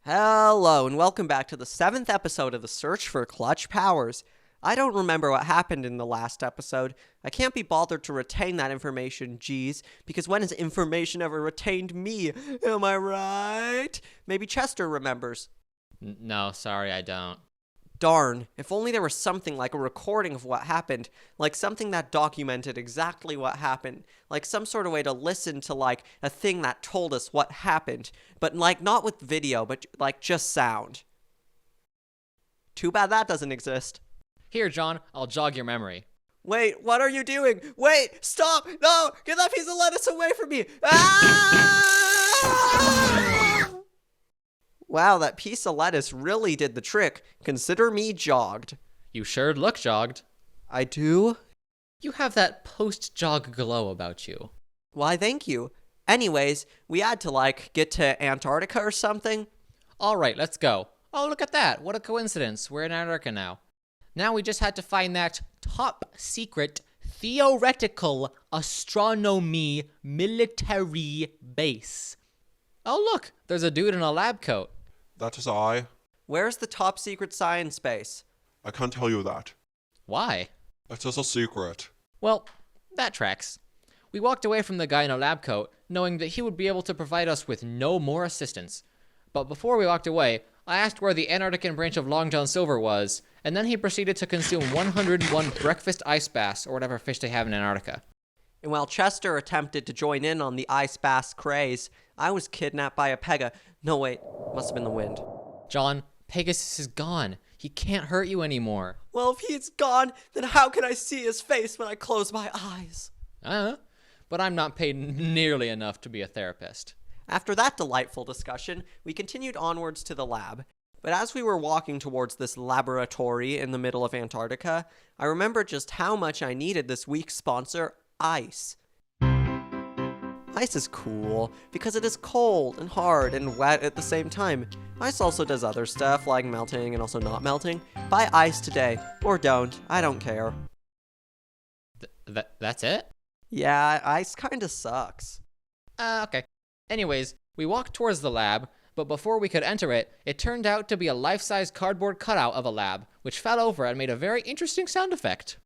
Hello, and welcome back to the 7th episode of the Search for Clutch Powers. I don't remember what happened in the last episode. I can't be bothered to retain that information, geez, because when has information ever retained me? Am I right? Maybe Chester remembers. No, sorry, I don't. Darn, if only there was something like a recording of what happened, like something that documented exactly what happened, like some sort of way to listen to like a thing that told us what happened, but like not with video, but like just sound. Too bad that doesn't exist. Here, John, I'll jog your memory. Wait, what are you doing? Wait, stop! No! Get that piece of lettuce away from me! Ah! Wow, that piece of lettuce really did the trick. Consider me jogged. You sure look jogged. I do? You have that post-jog glow about you. Why, thank you. Anyways, we had to, get to Antarctica or something. All right, let's go. Oh, look at that. What a coincidence. We're in Antarctica now. Now we just had to find that top-secret theoretical astronomy military base. Oh, look. There's a dude in a lab coat. That is I. Where's the top secret science base? I can't tell you that. Why? It is a secret. Well, that tracks. We walked away from the guy in a lab coat, knowing that he would be able to provide us with no more assistance. But before we walked away, I asked where the Antarctican branch of Long John Silver was, and then he proceeded to consume 101 breakfast ice bass, or whatever fish they have in Antarctica. And while Chester attempted to join in on the ice bass craze, I was kidnapped by a pega. No, wait, must have been the wind. John, Pegasus is gone. He can't hurt you anymore. Well, if he's gone, then how can I see his face when I close my eyes? But I'm not paid nearly enough to be a therapist. After that delightful discussion, we continued onwards to the lab. But as we were walking towards this laboratory in the middle of Antarctica, I remembered just how much I needed this week's sponsor, ice. Ice is cool because it is cold and hard and wet at the same time. Ice also does other stuff like melting and also not melting. Buy ice today, or don't, I don't care. That's it? Yeah, ice kinda sucks. Okay. Anyways, we walked towards the lab, but before we could enter it, it turned out to be a life-size cardboard cutout of a lab, which fell over and made a very interesting sound effect.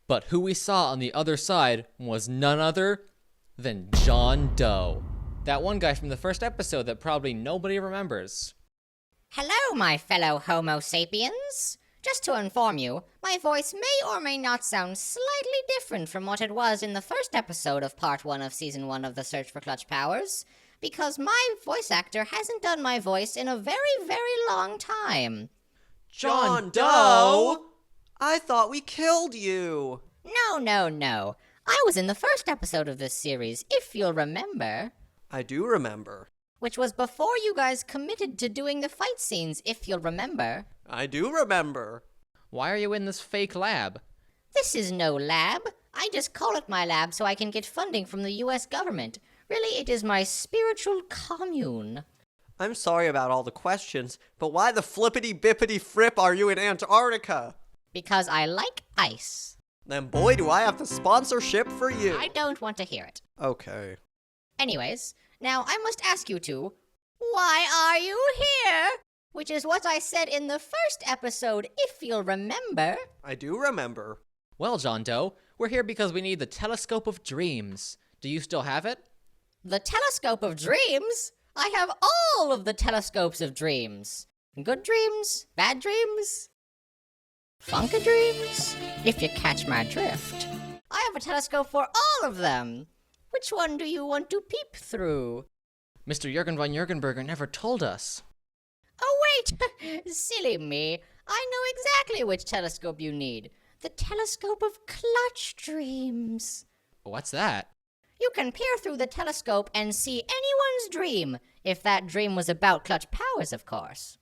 But who we saw on the other side was none other than John Doe. That one guy from the first episode that probably nobody remembers. Hello, my fellow Homo sapiens. Just to inform you, my voice may or may not sound slightly different from what it was in the first episode of Part 1 of Season 1 of The Search for Clutch Powers, because my voice actor hasn't done my voice in a very, very long time. John Doe? I thought we killed you. No. I was in the first episode of this series, if you'll remember. I do remember. Which was before you guys committed to doing the fight scenes, if you'll remember. I do remember. Why are you in this fake lab? This is no lab. I just call it my lab so I can get funding from the US government. Really, it is my spiritual commune. I'm sorry about all the questions, but why the flippity-bippity-frip are you in Antarctica? Because I like ice. Then boy, do I have the sponsorship for you. I don't want to hear it. Okay. Anyways, now I must ask you two, why are you here? Which is what I said in the first episode, if you'll remember. I do remember. Well, John Doe, we're here because we need the Telescope of Dreams. Do you still have it? The Telescope of Dreams? I have all of the telescopes of dreams. Good dreams, bad dreams, funky dreams, if you catch my drift. I have a telescope for all of them. Which one do you want to peep through? Mr. Jürgen von Jürgenberger never told us. Oh, wait! Silly me. I know exactly which telescope you need. The Telescope of Clutch Dreams. What's that? You can peer through the telescope and see anyone's dream, if that dream was about clutch powers, of course.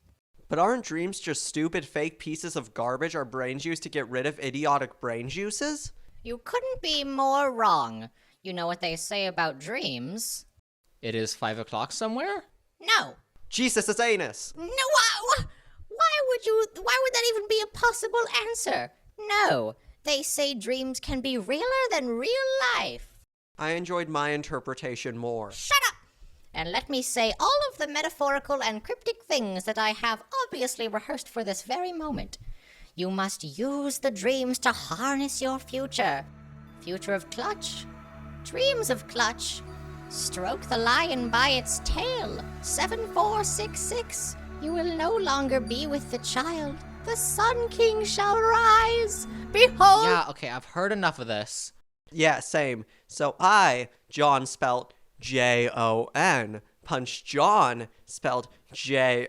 But aren't dreams just stupid fake pieces of garbage our brains use to get rid of idiotic brain juices? You couldn't be more wrong. You know what they say about dreams? It is 5 o'clock somewhere? No. Jesus, it's anus. No, why would that even be a possible answer? No. They say dreams can be realer than real life. I enjoyed my interpretation more. Shut up! and let me say all of the metaphorical and cryptic things that I have obviously rehearsed for this very moment. You must use the dreams to harness your future. Future of Clutch. Dreams of Clutch. Stroke the lion by its tail. 7466. You will no longer be with the child. The Sun King shall rise. Behold. Yeah, okay, I've heard enough of this. Yeah, same. So I, John spelt Jon, punched John spelled John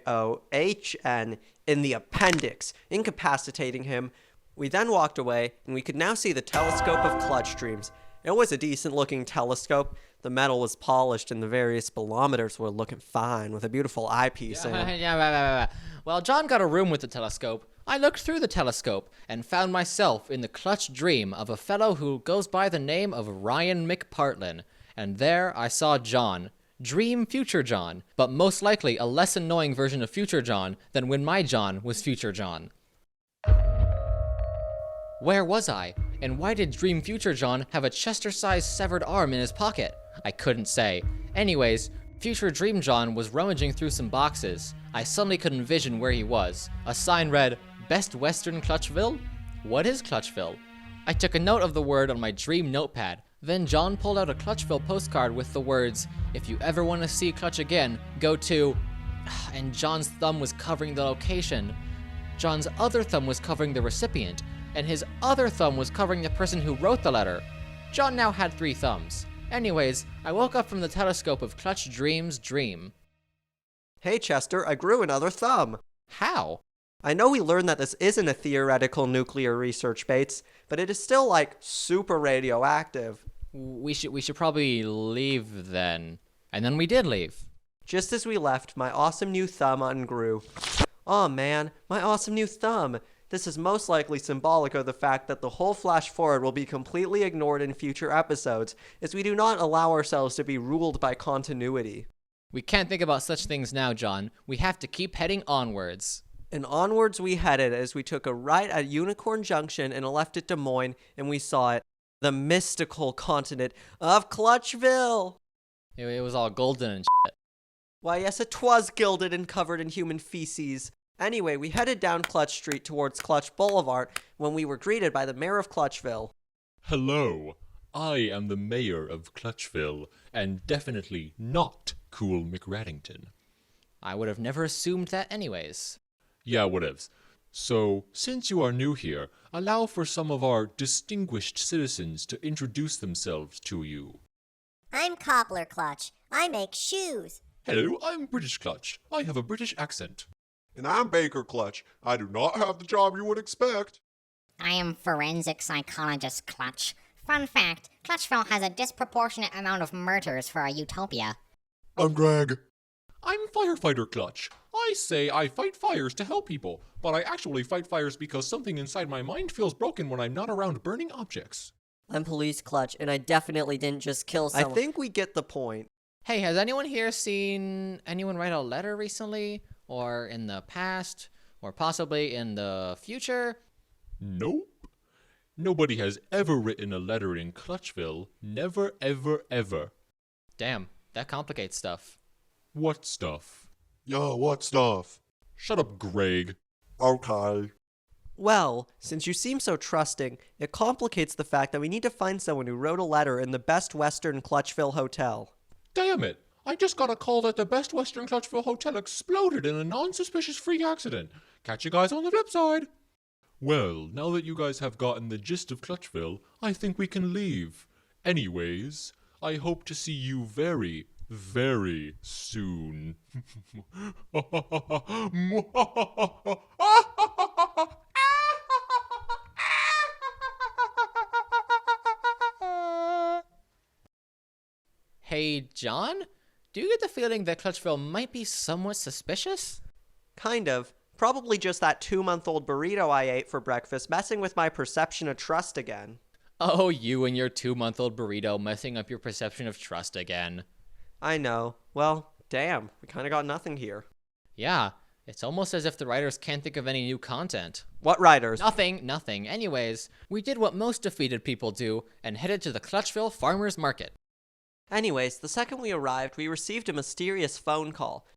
in the appendix, incapacitating him. We then walked away, and we could now see the telescope of Clutch Dreams. It was a decent-looking telescope. The metal was polished, and the various bolometers were looking fine, with a beautiful eyepiece in it. Well, John got a room with the telescope. I looked through the telescope and found myself in the clutch dream of a fellow who goes by the name of Ryan McPartlin. And there I saw John. Dream Future John, but most likely a less annoying version of Future John than when my John was Future John. Where was I? And why did Dream Future John have a Chester-sized severed arm in his pocket? I couldn't say. Anyways, Future Dream John was rummaging through some boxes. I suddenly could envision where he was. A sign read, Best Western Clutchville? What is Clutchville? I took a note of the word on my dream notepad. Then John pulled out a Clutchville postcard with the words, If you ever want to see Clutch again, go to... And John's thumb was covering the location. John's other thumb was covering the recipient, and his other thumb was covering the person who wrote the letter. John now had 3 thumbs. Anyways, I woke up from the telescope of Clutch Dream's dream. Hey, Chester, I grew another thumb. How? I know we learned that this isn't a theoretical nuclear research, Bates, but it is still, like, super radioactive. We should probably leave then. And then we did leave. Just as we left, my awesome new thumb ungrew. Aw, man, my awesome new thumb. This is most likely symbolic of the fact that the whole flash forward will be completely ignored in future episodes, as we do not allow ourselves to be ruled by continuity. We can't think about such things now, John. We have to keep heading onwards. And onwards we headed as we took a right at Unicorn Junction and a left at Des Moines, and we saw it, the mystical continent of Clutchville. It was all golden and shit. Why, yes, it was gilded and covered in human feces. Anyway, we headed down Clutch Street towards Clutch Boulevard when we were greeted by the mayor of Clutchville. Hello, I am the mayor of Clutchville, and definitely not Cool McRaddington. I would have never assumed that anyways. Yeah, whatevs. So, since you are new here, allow for some of our distinguished citizens to introduce themselves to you. I'm Cobbler Clutch. I make shoes. Hello, I'm British Clutch. I have a British accent. And I'm Baker Clutch. I do not have the job you would expect. I am forensic psychologist Clutch. Fun fact, Clutchville has a disproportionate amount of murders for a utopia. I'm Greg. I'm Firefighter Clutch. I say I fight fires to help people, but I actually fight fires because something inside my mind feels broken when I'm not around burning objects. I'm Police Clutch, and I definitely didn't just kill someone. I think we get the point. Hey, has anyone here seen anyone write a letter recently? Or in the past? Or possibly in the future? Nope. Nobody has ever written a letter in Clutchville. Never, ever, ever. Damn, that complicates stuff. What stuff? Yo, what stuff? Shut up, Greg. Okay. Well, since you seem so trusting, it complicates the fact that we need to find someone who wrote a letter in the Best Western Clutchville Hotel. Damn it. I just got a call that the Best Western Clutchville Hotel exploded in a non-suspicious freak accident. Catch you guys on the flip side. Well, now that you guys have gotten the gist of Clutchville, I think we can leave. Anyways, I hope to see you very, very soon. Hey, John? Do you get the feeling that Clutchville might be somewhat suspicious? Kind of. Probably just that 2-month-old burrito I ate for breakfast messing with my perception of trust again. Oh, you and your 2-month-old burrito messing up your perception of trust again. I know. Well, damn. We kind of got nothing here. Yeah, it's almost as if the writers can't think of any new content. What writers? Nothing. Anyways, we did what most defeated people do and headed to the Clutchville Farmers Market. Anyways, the second we arrived, we received a mysterious phone call.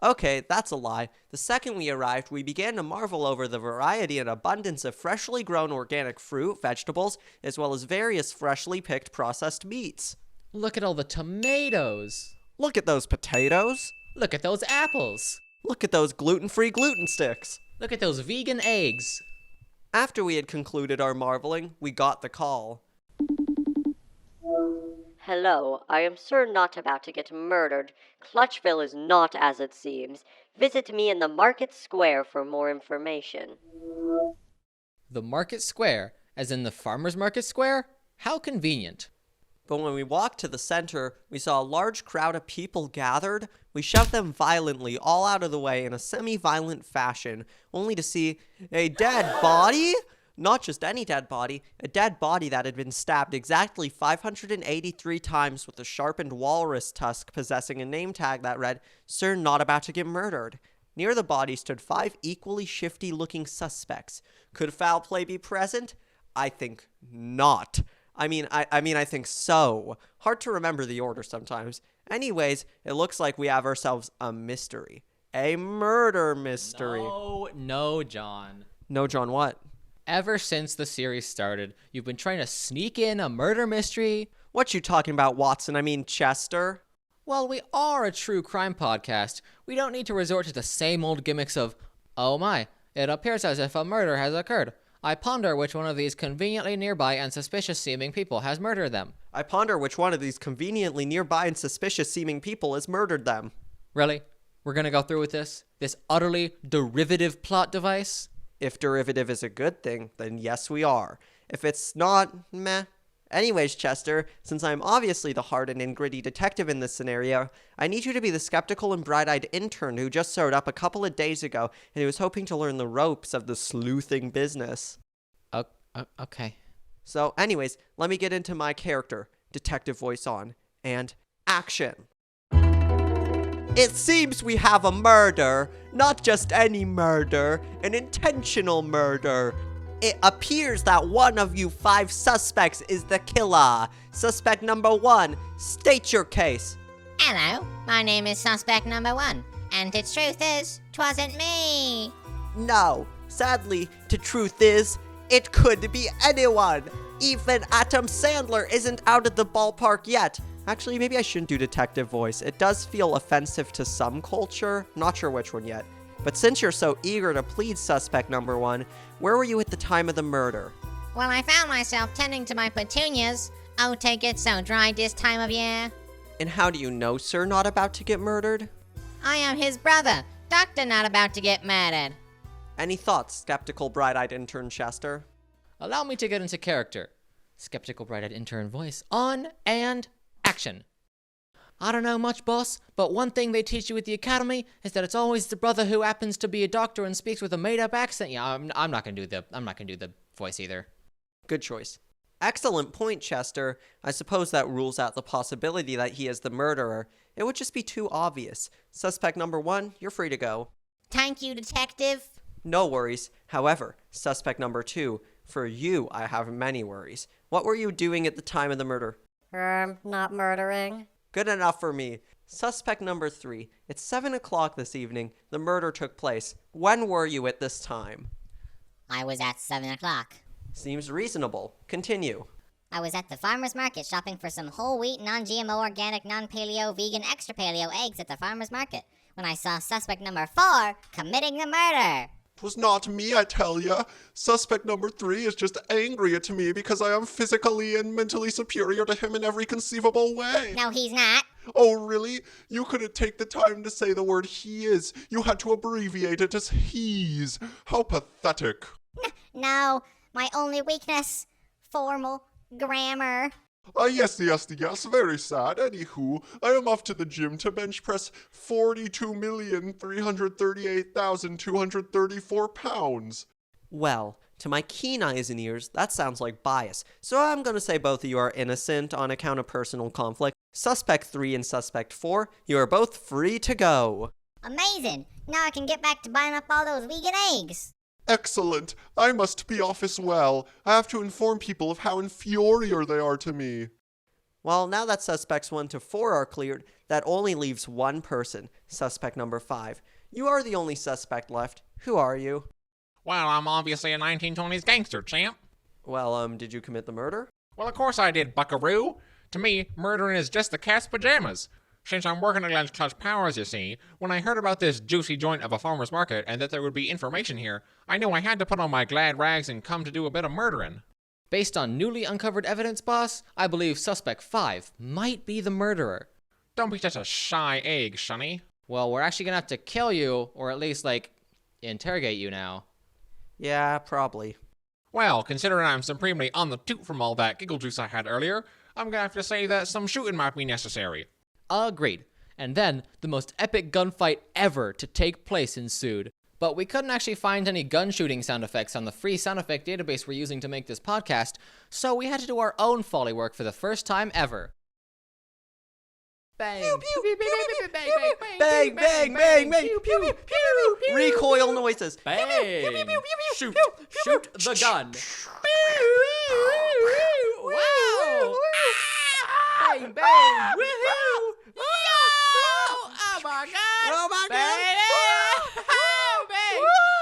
Okay, that's a lie. The second we arrived, we began to marvel over the variety and abundance of freshly grown organic fruit, vegetables, as well as various freshly picked processed meats. Look at all the tomatoes. Look at those potatoes. Look at those apples. Look at those gluten-free gluten sticks. Look at those vegan eggs. After we had concluded our marveling, we got the call. Hello, I am Sir Not About to Get Murdered. Clutchville is not as it seems. Visit me in the Market Square for more information. The market square, as in the farmer's market square? How convenient. But when we walked to the center, we saw a large crowd of people gathered. We shoved them violently all out of the way in a semi-violent fashion, only to see a dead body? Not just any dead body, a dead body that had been stabbed exactly 583 times with a sharpened walrus tusk possessing a name tag that read, Sir Not About to Get Murdered. Near the body stood 5 equally shifty-looking suspects. Could foul play be present? I think not. I mean, I think so. Hard to remember the order sometimes. Anyways, it looks like we have ourselves a mystery. A murder mystery. No, John. No, John, what? Ever since the series started, you've been trying to sneak in a murder mystery. What you talking about, Watson? I mean, Chester? Well, we are a true crime podcast. We don't need to resort to the same old gimmicks of, oh my, it appears as if a murder has occurred. I ponder which one of these conveniently nearby and suspicious-seeming people has murdered them. I ponder which one of these conveniently nearby and suspicious-seeming people has murdered them. Really? We're gonna go through with this? This utterly derivative plot device? If derivative is a good thing, then yes, we are. If it's not, meh. Anyways, Chester, since I'm obviously the hardened and gritty detective in this scenario, I need you to be the skeptical and bright-eyed intern who just showed up a couple of days ago and who was hoping to learn the ropes of the sleuthing business. Okay. So, anyways, let me get into my character. Detective voice on. And action. It seems we have a murder. Not just any murder. An intentional murder. It appears that one of you 5 suspects is the killer. Suspect number 1, state your case. Hello, my name is suspect number 1, and the truth is, 'twasn't me. No, sadly, the truth is, it could be anyone. Even Adam Sandler isn't out of the ballpark yet. Actually, maybe I shouldn't do detective voice. It does feel offensive to some culture. Not sure which one yet. But since you're so eager to plead suspect number 1, where were you at the time of the murder? Well, I found myself tending to my petunias. Oh, take it so dry this time of year. And how do you know, sir, not about to get murdered? I am his brother, Doctor Not About to Get Murdered. Any thoughts, skeptical, bright-eyed intern Chester? Allow me to get into character. Skeptical, bright-eyed intern voice on and action. I don't know much, boss, but one thing they teach you at the academy is that it's always the brother who happens to be a doctor and speaks with a made-up accent. Yeah, I'm not gonna do the voice either. Good choice. Excellent point, Chester. I suppose that rules out the possibility that he is the murderer. It would just be too obvious. Suspect number 1, you're free to go. Thank you, detective. No worries. However, suspect number 2, for you, I have many worries. What were you doing at the time of the murder? Not murdering. Good enough for me. Suspect number 3, it's 7 o'clock this evening. The murder took place. When were you at this time? I was at 7 o'clock. Seems reasonable. Continue. I was at the farmer's market shopping for some whole wheat, non-GMO, organic, non-paleo, vegan, extra paleo eggs at the farmer's market when I saw suspect number 4 committing the murder. 'Twas not me, I tell ya. Suspect number 3 is just angry at me because I am physically and mentally superior to him in every conceivable way. No, he's not. Oh, really? You couldn't take the time to say the word he is. You had to abbreviate it as he's. How pathetic. No, my only weakness, formal grammar. Yes, very sad. Anywho, I am off to the gym to bench press 42,338,234 pounds. Well, to my keen eyes and ears, that sounds like bias. So I'm gonna say both of you are innocent on account of personal conflict. Suspect 3 and Suspect 4, you are both free to go. Amazing. Now I can get back to buying up all those vegan eggs. Excellent. I must be off as well. I have to inform people of how inferior they are to me. Well, now that suspects 1 to 4 are cleared, that only leaves one person, suspect number 5. You are the only suspect left. Who are you? Well, I'm obviously a 1920s gangster, champ. Well, did you commit the murder? Well, of course I did, buckaroo. To me, murdering is just the cat's pajamas. Since I'm working against Clutch Powers, you see, when I heard about this juicy joint of a farmer's market and that there would be information here, I knew I had to put on my glad rags and come to do a bit of murdering. Based on newly uncovered evidence, boss, I believe suspect 5 might be the murderer. Don't be such a shy egg, Sonny. Well, we're actually gonna have to kill you, or at least, interrogate you now. Yeah, probably. Well, considering I'm supremely on the toot from all that giggle juice I had earlier, I'm gonna have to say that some shooting might be necessary. Agreed. And then, the most epic gunfight ever to take place ensued. But we couldn't actually find any gun shooting sound effects on the free sound effect database we're using to make this podcast, so we had to do our own Foley work for the first time ever. Bang! Bang, bang, bang, bang! Recoil noises. Bang! Shoot! Shoot the gun! Wow! Bang, bang! Woohoo! Oh my god! Oh my Bang! Bang!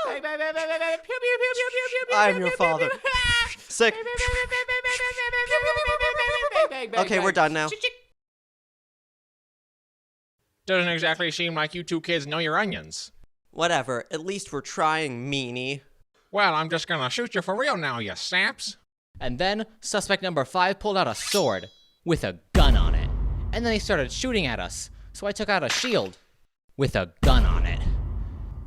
Bang, bang, bang, bang, bang, bang! Pew, pew, pew, pew, pew, pew, I'm pew, your pew, father. pew, pew. Sick. Okay, we're done now. Doesn't exactly seem like you two kids know your onions. Whatever, at least we're trying, meanie. Well, I'm just gonna shoot you for real now, you saps. And then, suspect number 5 pulled out a sword with a gun on it. And then he started shooting at us, so I took out a shield with a gun on it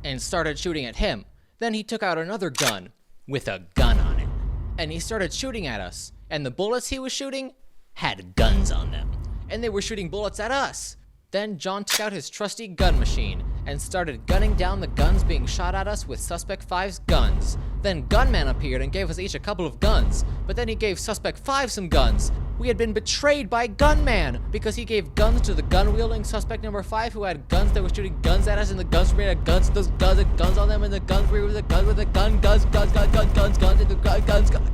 and started shooting at him. Then he took out another gun with a gun on it. And he started shooting at us, and the bullets he was shooting had guns on them. And they were shooting bullets at us. Then John took out his trusty gun machine and started gunning down the guns being shot at us with Suspect 5's guns. Then Gunman appeared and gave us each a couple of guns, but then he gave Suspect 5 some guns. We had been betrayed by Gunman because he gave guns to the gun-wielding Suspect number 5 who had guns that were shooting guns at us, and the guns were made of guns, those guns had guns on them, and the guns were with the guns with the gun, guns, and the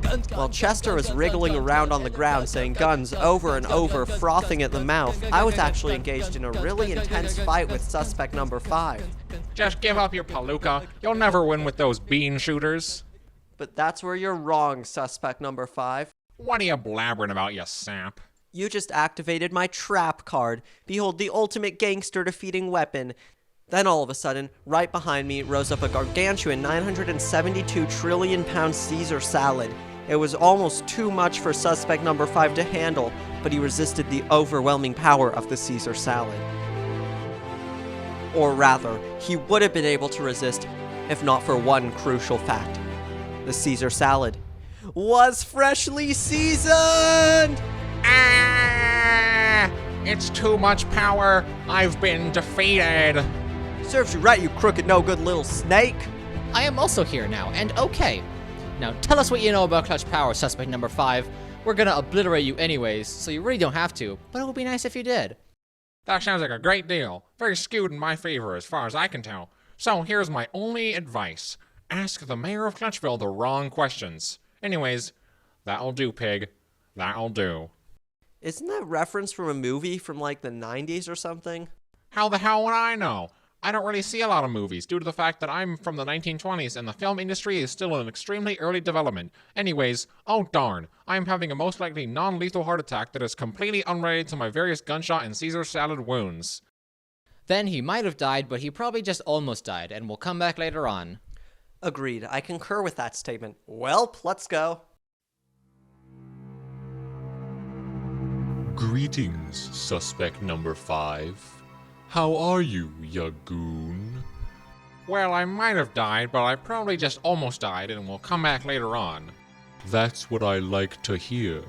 guns. While Chester was wriggling around on the ground saying guns over and over, frothing at the mouth, I was actually engaged in a really intense fight with suspect number 5. Just give up your palooka. You'll never win with those bean shooters. But that's where you're wrong, suspect number 5. What are you blabbering about, you sap? You just activated my trap card. Behold the ultimate gangster defeating weapon. Then all of a sudden, right behind me rose up a gargantuan 972 trillion pound Caesar salad. It was almost too much for suspect number 5 to handle, but he resisted the overwhelming power of the Caesar salad. Or rather, he would have been able to resist if not for one crucial fact. The Caesar salad was freshly seasoned! Ah! It's too much power. I've been defeated. Serves you right, you crooked no-good little snake! I am also here now, and okay. Now tell us what you know about Clutch Power, suspect number 5. We're gonna obliterate you anyways, so you really don't have to, but it would be nice if you did. That sounds like a great deal. Very skewed in my favor as far as I can tell. So here's my only advice. Ask the mayor of Clutchville the wrong questions. Anyways, that'll do, pig. That'll do. Isn't that reference from a movie from like the 90s or something? How the hell would I know? I don't really see a lot of movies due to the fact that I'm from the 1920s and the film industry is still in extremely early development. Anyways, oh darn, I am having a most likely non-lethal heart attack that is completely unrelated to my various gunshot and Caesar salad wounds. Then he might have died, but he probably just almost died, and will come back later on. Agreed. I concur with that statement. Welp, let's go. Greetings, suspect number 5. How are you, ya goon? Well, I might have died, but I probably just almost died and will come back later on. That's what I like to hear.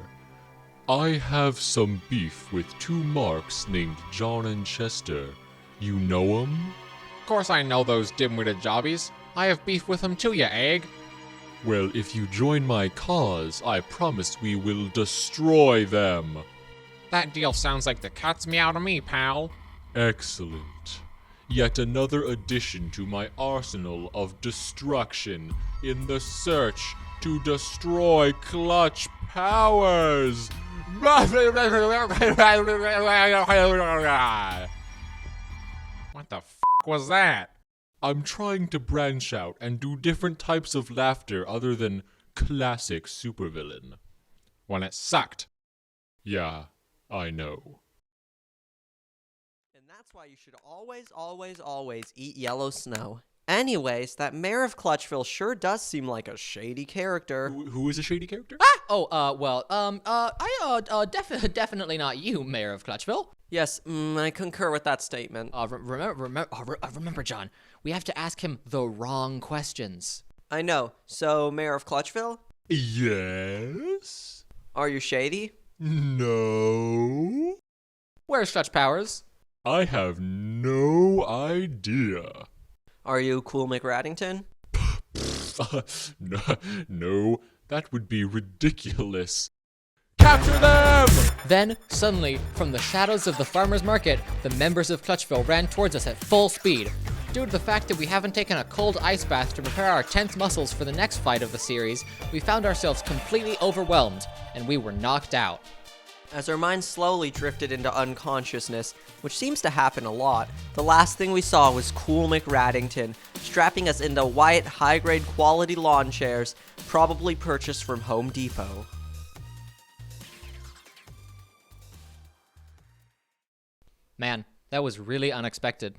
I have some beef with 2 marks named John and Chester. You know 'em? Of course I know those dim-witted jobbies. I have beef with them too, ya egg. Well, if you join my cause, I promise we will destroy them. That deal sounds like the cat's meow to me, pal. Excellent. Yet another addition to my arsenal of destruction in the search to destroy Clutch Powers. What the f was that? I'm trying to branch out and do different types of laughter other than classic supervillain. When it sucked. Yeah, I know. And that's why you should always eat yellow snow. Anyways, that mayor of Clutchville sure does seem like a shady character. Who is a shady character? Definitely not you, Mayor of Clutchville. Yes, I concur with that statement. Remember, John, we have to ask him the wrong questions. I know. So, Mayor of Clutchville, Yes? are you shady? No? Where's Clutch Powers? I have no idea. Are you Cool McRaddington? No, that would be ridiculous. Capture them! Then, suddenly, from the shadows of the farmer's market, the members of Clutchville ran towards us at full speed. Due to the fact that we haven't taken a cold ice bath to prepare our tense muscles for the next fight of the series, we found ourselves completely overwhelmed, and we were knocked out. As our minds slowly drifted into unconsciousness, which seems to happen a lot, the last thing we saw was Cool McRaddington, strapping us into white, high-grade quality lawn chairs, probably purchased from Home Depot. Man, that was really unexpected.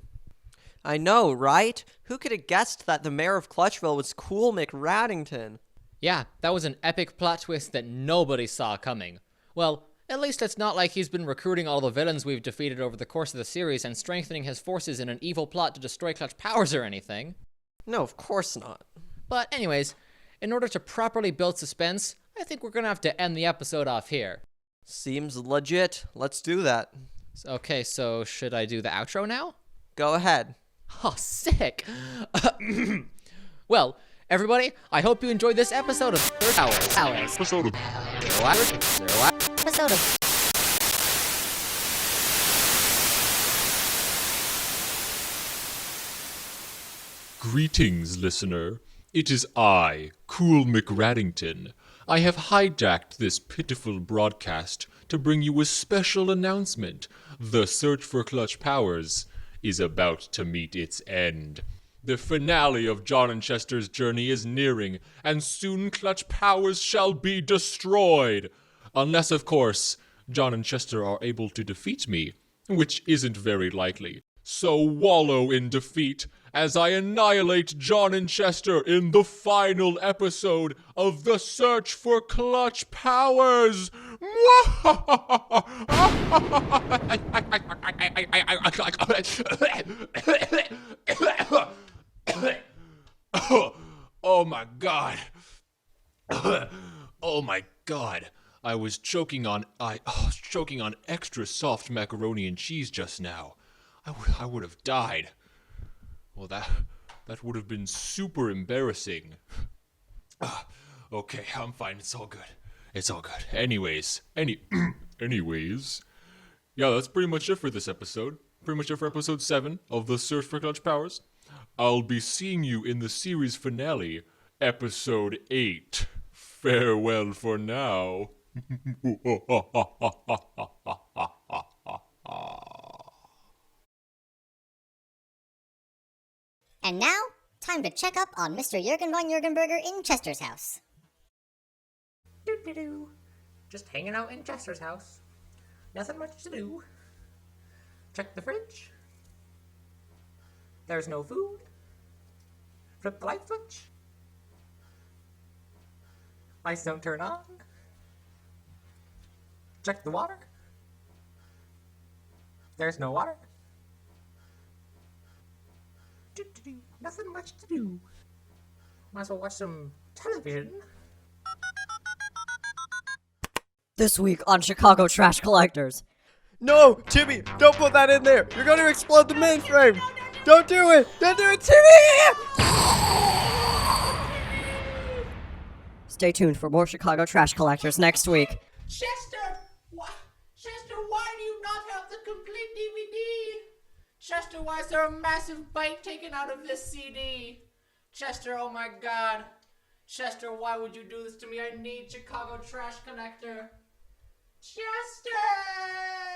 I know, right? Who could have guessed that the mayor of Clutchville was Cool McRaddington? Yeah, that was an epic plot twist that nobody saw coming. Well, at least it's not like he's been recruiting all the villains we've defeated over the course of the series and strengthening his forces in an evil plot to destroy Clutch Powers or anything. No, of course not. But anyways, in order to properly build suspense, I think we're gonna have to end the episode off here. Seems legit. Let's do that. Okay, so should I do the outro now? Go ahead. Oh, sick! Well, everybody, I hope you enjoyed this episode of Third Hours. Episode of Greetings, listener. It is I, Cool McRaddington. I have hijacked this pitiful broadcast to bring you a special announcement. The search for Clutch Powers is about to meet its end. The finale of John and Chester's journey is nearing, and soon Clutch Powers shall be destroyed. Unless, of course, John and Chester are able to defeat me, which isn't very likely. So wallow in defeat as I annihilate John and Chester in the final episode of The Search for Clutch Powers. Oh my god. Oh my god. I was choking on extra soft macaroni and cheese just now. I would have died. Well, that would have been super embarrassing. Okay, I'm fine. It's all good. It's all good. Anyways, yeah, that's pretty much it for this episode. Pretty much it for episode 7 of The Search for Clutch Powers. I'll be seeing you in the series finale, episode 8. Farewell for now. And now, time to check up on Mr. Jurgen von Jurgenberger in Chester's house. Doo-doo-doo. Just hanging out in Chester's house. Nothing much to do. Check the fridge. There's no food. Flip the light switch. Lights don't turn on. Check the water. There's no water. Doo-doo-doo. Nothing much to do. Might as well watch some television. This week on Chicago Trash Collectors. No, Timmy, don't put that in there. You're going to explode the mainframe. Don't do it. Don't do it, Timmy. Stay tuned for more Chicago Trash Collectors next week. Chester, why do you not have the complete DVD? Chester, why is there a massive bite taken out of this CD? Chester, oh my god. Chester, why would you do this to me? I need Chicago Trash Connector. Chester!